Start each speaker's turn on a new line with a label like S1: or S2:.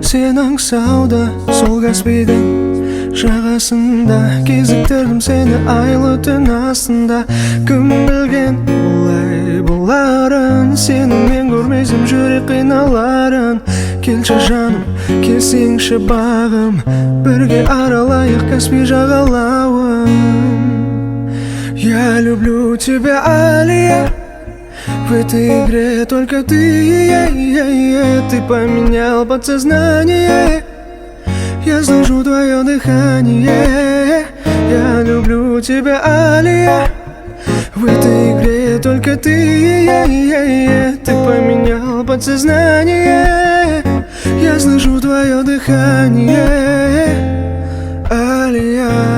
S1: сенің сауда сол Каспийдің жағасында кезіктірдім сені айлы түн астында. Кім білген олай боларын, сенімен көрмесем жүрек қиналарын. Келші жаным, келсеңші бағым, бірге аралайық Каспий жағалауын. Я люблю тебя, Алия, в этой игре только ты. Ты поменял подсознание, я слышу твое дыхание. Я люблю тебя, Алия, в этой игре только ты. Ты поменял подсознание, я слышу твое дыхание. Алия.